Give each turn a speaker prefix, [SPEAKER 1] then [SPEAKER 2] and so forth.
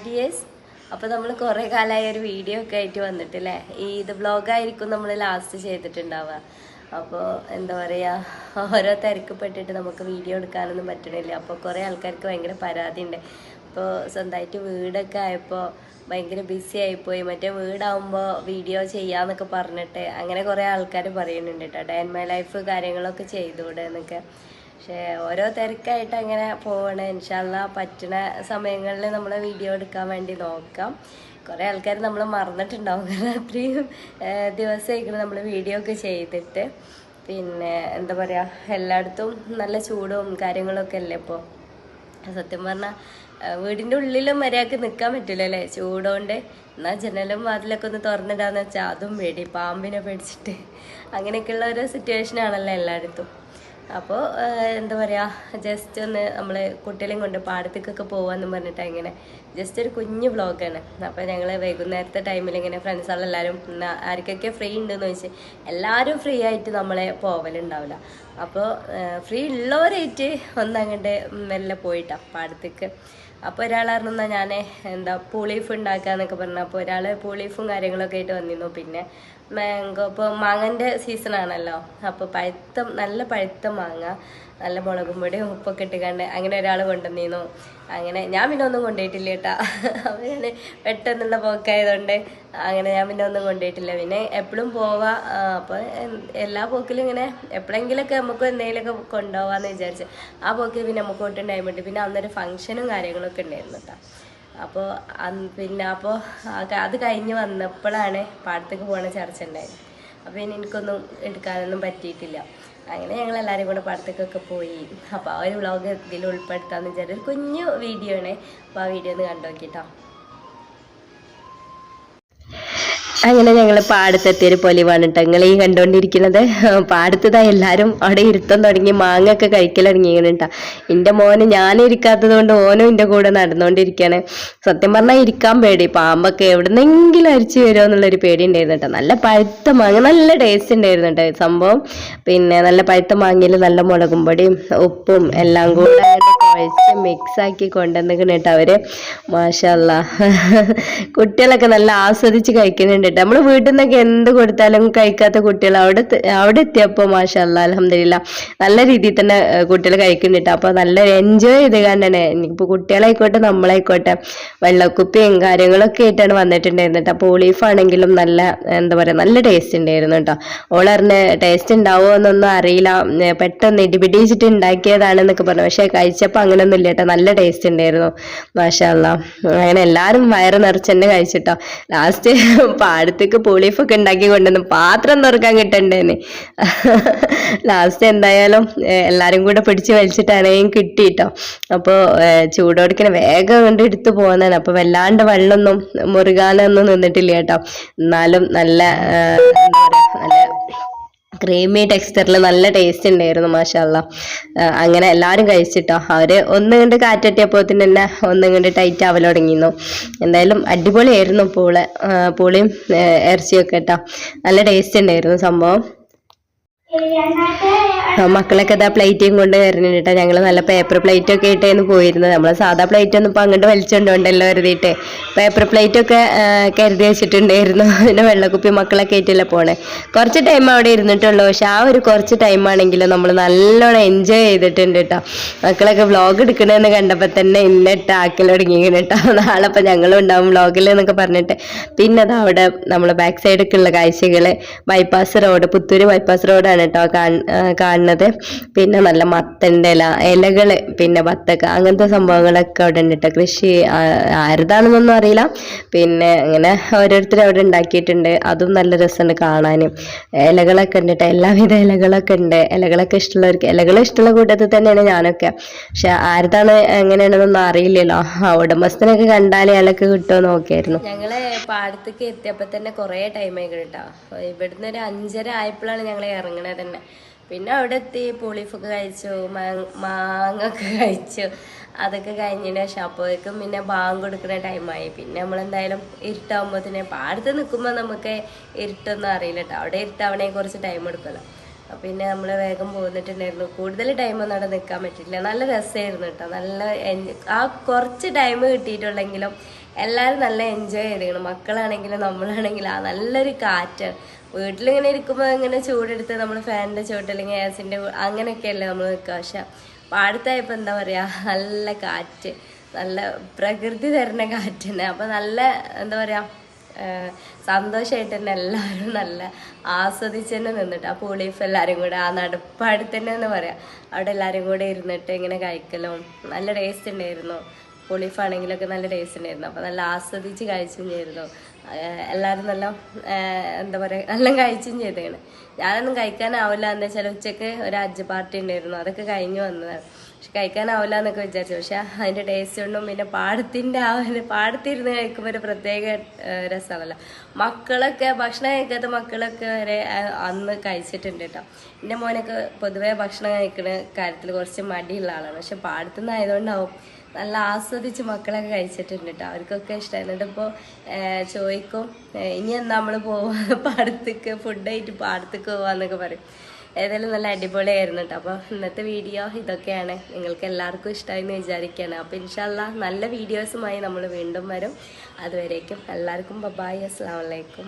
[SPEAKER 1] Dears, അപ്പോൾ നമ്മൾ കുറേ കാലമായി ഒരു വീഡിയോ ഒക്കെ ആയിട്ട് വന്നിട്ടില്ലേ. ഇത് വ്ളോഗായിരിക്കും നമ്മൾ ലാസ്റ്റ് ചെയ്തിട്ടുണ്ടാവുക. അപ്പോൾ എന്താ പറയുക, ഓരോ തിരക്കപ്പെട്ടിട്ട് നമുക്ക് വീഡിയോ എടുക്കാനൊന്നും പറ്റണില്ല. അപ്പോൾ കുറേ ആൾക്കാർക്ക് ഭയങ്കര പരാതി ഉണ്ട്. ഇപ്പോൾ സ്വന്തമായിട്ട് വീടൊക്കെ ആയപ്പോൾ ഭയങ്കര ബിസി ആയിപ്പോയി, മറ്റേ വീടാകുമ്പോൾ വീഡിയോ ചെയ്യാമെന്നൊക്കെ പറഞ്ഞിട്ട് അങ്ങനെ കുറേ ആൾക്കാർ പറയുന്നുണ്ട് കേട്ടോ. ഡേ ആൻഡ് മൈ ലൈഫ് കാര്യങ്ങളൊക്കെ ചെയ്തുകൂടെ എന്നൊക്കെ. പക്ഷേ ഓരോ തിരക്കായിട്ട് അങ്ങനെ പോകണം. ഇൻഷാല്ലാ പറ്റുന്ന സമയങ്ങളിൽ നമ്മൾ വീഡിയോ എടുക്കാൻ വേണ്ടി നോക്കാം. കുറേ ആൾക്കാർ നമ്മൾ മറന്നിട്ടുണ്ടാവും, കാരണം അത്രയും ദിവസമായിരിക്കണം നമ്മൾ വീഡിയോ ഒക്കെ ചെയ്തിട്ട്. പിന്നെ എന്താ പറയുക, എല്ലായിടത്തും നല്ല ചൂടും കാര്യങ്ങളൊക്കെ അല്ലേ ഇപ്പോൾ. സത്യം പറഞ്ഞാൽ വീടിൻ്റെ ഉള്ളിലും മര്യാദക്ക് നിൽക്കാൻ പറ്റില്ലല്ലേ ചൂടുകൊണ്ട്. എന്നാൽ ജനലും വാതിലൊക്കെ ഒന്ന് തുറന്നിടാന്ന് വെച്ചാൽ അതും പേടി, പാമ്പിനെ പേടിച്ചിട്ട്. അങ്ങനെയൊക്കെയുള്ള ഒരു സിറ്റുവേഷനാണല്ലോ എല്ലായിടത്തും. അപ്പോൾ എന്താ പറയുക, ജസ്റ്റ് ഒന്ന് നമ്മൾ കുട്ടികളെയും കൊണ്ട് പാടത്തേക്കൊക്കെ പോകാമെന്ന് പറഞ്ഞിട്ട് അങ്ങനെ ജസ്റ്റ് ഒരു കുഞ്ഞു വ്ളോഗാണ്. അപ്പോൾ ഞങ്ങൾ വൈകുന്നേരത്തെ ടൈമിൽ ഇങ്ങനെ ഫ്രണ്ട്സുകളെല്ലാവരും ആർക്കൊക്കെ ഫ്രീ ഉണ്ടെന്ന് ചോദിച്ചാൽ എല്ലാവരും ഫ്രീ ആയിട്ട് നമ്മളെ പോവലുണ്ടാവില്ല. അപ്പോൾ ഫ്രീ ഉള്ളവരായിട്ട് ഒന്നങ്ങോട്ട് മെല്ലെ പോയിട്ടാണ് പാടത്തേക്ക്. അപ്പോൾ ഒരാൾ പറഞ്ഞാൽ ഞാൻ എന്താ പൂളീഫ് ഉണ്ടാക്കാന്നൊക്കെ പറഞ്ഞു. അപ്പോൾ ഒരാൾ പൂളീഫും കാര്യങ്ങളൊക്കെ ആയിട്ട് വന്നിരുന്നു. പിന്നെ മാംഗോ, ഇപ്പോൾ മാങ്ങൻ്റെ സീസണാണല്ലോ. അപ്പോൾ നല്ല പഴുത്ത മാങ്ങ, നല്ല മുളകും പൊടിയും ഉപ്പൊക്കെ ഇട്ടുകൊണ്ട് അങ്ങനെ ഒരാൾ കൊണ്ടുവന്നിരുന്നു. അങ്ങനെ ഞാൻ പിന്നെ ഒന്നും കൊണ്ടുപോയിട്ടില്ല കേട്ടോ. അപ്പോൾ ഞാൻ പെട്ടെന്നുള്ള പോക്കായതുകൊണ്ട് അങ്ങനെ ഞാൻ പിന്നെ ഒന്നും കൊണ്ടുപോയിട്ടില്ല. പിന്നെ എപ്പോഴും പോവാം. അപ്പോൾ എല്ലാ പോക്കിലും ഇങ്ങനെ എപ്പോഴെങ്കിലുമൊക്കെ നമുക്ക് എന്തെങ്കിലുമൊക്കെ കൊണ്ടുപോകാമെന്ന് വിചാരിച്ച് ആ പോക്കിൽ പിന്നെ നമുക്ക് ഒട്ടും ടൈം ഉണ്ട്. പിന്നെ അന്നൊരു ഫംഗ്ഷനും കാര്യങ്ങളൊക്കെ ഉണ്ടായിരുന്നു കേട്ടോ. അപ്പോൾ പിന്നെ അത് കഴിഞ്ഞ് വന്നപ്പോഴാണ് പാടത്തേക്ക് പോകുന്ന ചർച്ച ഉണ്ടായത്. അപ്പോൾ ഇനി എനിക്കൊന്നും എടുക്കാനൊന്നും പറ്റിയിട്ടില്ല. അങ്ങനെ ഞങ്ങളെല്ലാവരും കൂടെ പാടത്തേക്കൊക്കെ പോയി. അപ്പോൾ ആ ഒരു വ്ളോഗ് ഇതിൽ ഉൾപ്പെടുത്താമെന്ന് വിചാരിച്ചു. ഒരു കുഞ്ഞു വീഡിയോ ആണ്. അപ്പോൾ ആ വീഡിയോ ഒന്ന് കണ്ടു നോക്കിട്ടോ. അങ്ങനെ ഞങ്ങൾ പാടത്തെത്തിയൊരു പൊലിവാണ് കേട്ടോ നിങ്ങൾ ഈ കണ്ടുകൊണ്ടിരിക്കുന്നത്. പാടത്തതാ എല്ലാവരും അവിടെ ഇരുത്തം തുടങ്ങി മാങ്ങൊക്കെ കഴിക്കൽ തുടങ്ങിയാണ് കേട്ടോ. എൻ്റെ മോന് ഞാനിരിക്കാത്തത് കൊണ്ട് ഓനും എൻ്റെ കൂടെ നടന്നുകൊണ്ടിരിക്കുകയാണ്. സത്യം പറഞ്ഞാൽ ഇരിക്കാൻ പേടി, പാമ്പൊക്കെ എവിടുന്നെങ്കിലും അരിച്ചു വരുമോ എന്നുള്ളൊരു പേടി ഉണ്ടായിരുന്നു കേട്ടോ. നല്ല പഴുത്ത മാങ്ങ, നല്ല ടേസ്റ്റ് ഉണ്ടായിരുന്നു കേട്ടോ സംഭവം. പിന്നെ നല്ല പഴുത്ത മാങ്ങയിൽ നല്ല മുളകും പൊടിയും ഉപ്പും എല്ലാം കൂടെ കുഴച്ച് മിക്സാക്കി കൊണ്ടുവന്നിരിക്കണം കേട്ടോ അവർ. മാഷാ അല്ലാ, കുട്ടികളൊക്കെ നല്ല ആസ്വദിച്ച് കഴിക്കുന്നുണ്ട് കേട്ടോ. നമ്മൾ വീട്ടിൽ നിന്നൊക്കെ എന്ത് കൊടുത്താലും കഴിക്കാത്ത കുട്ടികൾ അവിടെ എത്തിയപ്പോൾ മാഷാ അല്ലാ അൽഹംദുലില്ലാ നല്ല രീതിയിൽ തന്നെ കുട്ടികൾ കഴിക്കുന്നുണ്ട്. അപ്പോൾ നല്ല എൻജോയ് ചെയ്ത് കണ്ടാണ്. ഇപ്പോൾ കുട്ടികളായിക്കോട്ടെ നമ്മളായിക്കോട്ടെ വെള്ളക്കുപ്പിയും കാര്യങ്ങളൊക്കെ ആയിട്ടാണ് വന്നിട്ടുണ്ടായിരുന്നു കേട്ടോ. പൂളീഫ് ആണെങ്കിലും നല്ല എന്താ പറയുക, നല്ല ടേസ്റ്റ് ഉണ്ടായിരുന്നു കേട്ടോ. ഓളറിന് ടേസ്റ്റ് ഉണ്ടാവുമോ എന്നൊന്നും അറിയില്ല, പെട്ടെന്ന് ഇടിപിടിച്ചിട്ട് ഉണ്ടാക്കിയതാണെന്നൊക്കെ പറഞ്ഞു. പക്ഷെ കഴിച്ചപ്പോൾ അങ്ങനെയൊന്നും ഇല്ല കേട്ടോ, നല്ല ടേസ്റ്റ് ഉണ്ടായിരുന്നു മാഷാ അല്ലാ. അങ്ങനെ എല്ലാവരും വയറ് നിറച്ച് തന്നെ കഴിച്ചിട്ടോ. ലാസ്റ്റ് പാടത്തേക്ക് പൂളീഫൊക്കെ ഉണ്ടാക്കി കൊണ്ടുവന്ന് പാത്രം തുറക്കാൻ കിട്ടണ്ടേന്ന്. ലാസ്റ്റ് എന്തായാലും എല്ലാരും കൂടെ പിടിച്ച് വലിച്ചിട്ടാണെങ്കിൽ കിട്ടിട്ടോ. അപ്പോൾ ചൂടോടിക്കണ വേഗം കൊണ്ട് എടുത്തു പോകുന്നതാണ്. അപ്പോൾ വല്ലാണ്ട് വെള്ളമൊന്നും മുറുകാനൊന്നും നിന്നിട്ടില്ല കേട്ടോ. എന്നാലും നല്ല എന്താ പറയുക, നല്ല ക്രീമി ടെക്സ്ചറിൽ നല്ല ടേസ്റ്റ് ഉണ്ടായിരുന്നു മാഷാ അല്ലാ. അങ്ങനെ എല്ലാവരും കഴിച്ചിട്ടോ. അവർ ഒന്നും കണ്ട് കാറ്റട്ടിയപ്പോൾ തന്നെ ഒന്നും കണ്ട് ടൈറ്റ് ആവൽ തുടങ്ങിയിരുന്നു. എന്തായാലും അടിപൊളിയായിരുന്നു പൂളിയും ഇറച്ചിയൊക്കെ കേട്ടോ. നല്ല ടേസ്റ്റ് ഉണ്ടായിരുന്നു സംഭവം. മക്കളൊക്കെ ഇതാ പ്ലേറ്റും കൊണ്ട് വരുന്നുണ്ട് കേട്ടോ. ഞങ്ങൾ നല്ല പേപ്പർ പ്ലേറ്റ് ഒക്കെ ആയിട്ടായിരുന്നു പോയിരുന്നത്. നമ്മൾ സാധാ പ്ലേറ്റ് ഒന്നും ഇപ്പം അങ്ങോട്ട് വലിച്ചുകൊണ്ടല്ലോ കരുതിയിട്ട് പേപ്പർ പ്ലേറ്റ് ഒക്കെ കരുതി വെച്ചിട്ടുണ്ടായിരുന്നു. പിന്നെ വെള്ളക്കുപ്പി മക്കളൊക്കെ ആയിട്ടല്ലേ പോണേ. കുറച്ച് ടൈം അവിടെ ഇരുന്നിട്ടുള്ളൂ. പക്ഷെ ആ ഒരു കുറച്ച് ടൈമാണെങ്കിലും നമ്മൾ നല്ലോണം എൻജോയ് ചെയ്തിട്ടുണ്ട് കേട്ടോ. മക്കളൊക്കെ വ്ളോഗ് എടുക്കണമെന്ന് കണ്ടപ്പോൾ തന്നെ ഇന്നിട്ട് ആക്കൽ തുടങ്ങിയിരിക്കണം കേട്ടോ. നാളെ അപ്പം ഞങ്ങളും ഉണ്ടാവും വ്ളോഗിൽ എന്നൊക്കെ പറഞ്ഞിട്ട്. പിന്നെ അത് അവിടെ നമ്മൾ ബാക്ക് സൈഡൊക്കെയുള്ള കാഴ്ചകൾ, ബൈപ്പാസ് റോഡ്, പുത്തൂര് ബൈപ്പാസ് റോഡാണ് കേട്ടോ കാണുന്നത്. പിന്നെ നല്ല മത്തൻ്റെ ഇലകള്, പിന്നെ ബത്തക്ക, അങ്ങനത്തെ സംഭവങ്ങളൊക്കെ അവിടെ ഉണ്ട് കേട്ടോ. കൃഷി ആരുതാണെന്നൊന്നും അറിയില്ല. പിന്നെ അങ്ങനെ ഓരോരുത്തരും അവിടെ ഉണ്ടാക്കിയിട്ടുണ്ട്. അതും നല്ല രസമുണ്ട് കാണാനും. ഇലകളൊക്കെ ഉണ്ട് കേട്ടോ, എല്ലാവിധ ഇലകളൊക്കെ ഉണ്ട്. ഇലകളൊക്കെ ഇഷ്ടമുള്ളവർക്ക്, ഇലകൾ ഇഷ്ടമുള്ള കൂട്ടത്തിൽ തന്നെയാണ് ഞാനൊക്കെ. പക്ഷെ ആരുതാണ് എങ്ങനെയാണെന്നൊന്നും അറിയില്ലല്ലോ. ഉടമസ്ഥനൊക്കെ കണ്ടാലേ ഇലക്ക് കിട്ടുമോ നോക്കിയായിരുന്നു. ഞങ്ങള് പാടത്തേക്ക് എത്തിയപ്പോൾ തന്നെ കുറേ ടൈം ആയി കേട്ടോ. ഇവിടുന്ന് ഒരു 5:30 ആയപ്പോഴാണ് ഞങ്ങൾ ഇറങ്ങണത് തന്നെ. പിന്നെ അവിടെ എത്തി പൂളീഫൊക്കെ കഴിച്ചു, മാങ്ങൊക്കെ കഴിച്ചു. അതൊക്കെ കഴിഞ്ഞതിന് ശേഷം അപ്പോഴേക്കും പിന്നെ ബാങ്ക് കൊടുക്കുന്ന ടൈമായി. പിന്നെ നമ്മളെന്തായാലും ഇരുട്ടാകുമ്പോൾ തന്നെ പാടത്ത് നിൽക്കുമ്പോൾ നമുക്ക് ഇരുട്ടൊന്നും അറിയില്ല കേട്ടോ. അവിടെ ഇരുട്ടാവണേ കുറച്ച് ടൈം എടുക്കുമല്ലോ. പിന്നെ നമ്മൾ വേഗം പോന്നിട്ടുണ്ടായിരുന്നു. കൂടുതൽ ടൈമൊന്നും അവിടെ നിൽക്കാൻ പറ്റില്ല. നല്ല രസമായിരുന്നു കേട്ടോ. നല്ല ആ കുറച്ച് ടൈം കിട്ടിയിട്ടുള്ളെങ്കിലും എല്ലാവരും നല്ല എൻജോയ് ചെയ്തിരിക്കണം. മക്കളാണെങ്കിലും നമ്മളാണെങ്കിലും ആ നല്ലൊരു കാറ്റ്. വീട്ടിലിങ്ങനെ ഇരിക്കുമ്പോൾ ഇങ്ങനെ ചൂടെടുത്ത് നമ്മൾ ഫാനിൻ്റെ ചുവട്ട് അല്ലെങ്കിൽ ഗ്യാസിൻ്റെ അങ്ങനെയൊക്കെയല്ലേ നമ്മൾ നിൽക്കുക. പക്ഷെ പാടത്തായപ്പോൾ എന്താ പറയുക, നല്ല കാറ്റ്, നല്ല പ്രകൃതി തരുന്ന കാറ്റ് തന്നെ. അപ്പം നല്ല എന്താ പറയുക, സന്തോഷമായിട്ട് തന്നെ എല്ലാവരും നല്ല ആസ്വദിച്ച് തന്നെ നിന്നിട്ട് ആ പൂളീഫ് എല്ലാവരും കൂടെ ആ നടുപ്പാടത്ത് തന്നെ എന്ന് പറയാം, അവിടെ എല്ലാവരും കൂടെ ഇരുന്നിട്ട് ഇങ്ങനെ കഴിക്കലും നല്ല ടേസ്റ്റ് ഉണ്ടായിരുന്നു. പുളിഫാണെങ്കിലൊക്കെ നല്ല ടേസ്റ്റ് ഉണ്ടായിരുന്നു. അപ്പോൾ നല്ല ആസ്വദിച്ച് കഴിച്ചും ചെയ്തിരുന്നു. എല്ലാവരും നല്ല എന്താ പറയുക, നല്ല കഴിച്ചും ചെയ്തേണ്. ഞാനൊന്നും കഴിക്കാനാവില്ല. എന്താ വെച്ചാൽ ഉച്ചയ്ക്ക് ഒരു അജ്ജ് പാർട്ടി ഉണ്ടായിരുന്നു, അതൊക്കെ കഴിഞ്ഞ് വന്നതാണ്. പക്ഷെ കഴിക്കാനാവില്ല എന്നൊക്കെ വിചാരിച്ചു. പക്ഷെ അതിൻ്റെ ടേസ്റ്റ് കൊണ്ടും പിന്നെ പാടത്തിൻ്റെ ആ ഒരു പാടത്തിരുന്ന് കഴിക്കുമ്പോൾ ഒരു പ്രത്യേക രസമാണല്ലോ. മക്കളൊക്കെ ഭക്ഷണം കഴിക്കാത്ത മക്കളൊക്കെ വരെ അന്ന് കഴിച്ചിട്ടുണ്ട് കേട്ടോ. എൻ്റെ മോനൊക്കെ പൊതുവേ ഭക്ഷണം കഴിക്കുന്ന കാര്യത്തിൽ കുറച്ച് മടിയുള്ള ആളാണ്. പക്ഷെ പാടത്തുനിന്ന് ആയതുകൊണ്ടാവും നല്ല ആസ്വദിച്ച് മക്കളൊക്കെ കഴിച്ചിട്ടുണ്ട് കേട്ടോ. അവർക്കൊക്കെ ഇഷ്ടമായി. എന്നിട്ടിപ്പോൾ ചോദിക്കും ഇനി എന്നാ നമ്മൾ പോവാ പാടത്തേക്ക്, ഫുഡായിട്ട് പാടത്തേക്ക് പോവാന്നൊക്കെ പറയും. ഏതായാലും നല്ല അടിപൊളിയായിരുന്നു കേട്ടോ. അപ്പോൾ ഇന്നത്തെ വീഡിയോ ഇതൊക്കെയാണ്. നിങ്ങൾക്ക് എല്ലാവർക്കും ഇഷ്ടമായി എന്ന് വിചാരിക്കുകയാണ്. അപ്പോൾ ഇൻഷാ അല്ലാഹ് നല്ല വീഡിയോസുമായി നമ്മൾ വീണ്ടും വരും. അതുവരേക്കും എല്ലാവർക്കും ബൈ, അസ്സലാമു അലൈക്കും.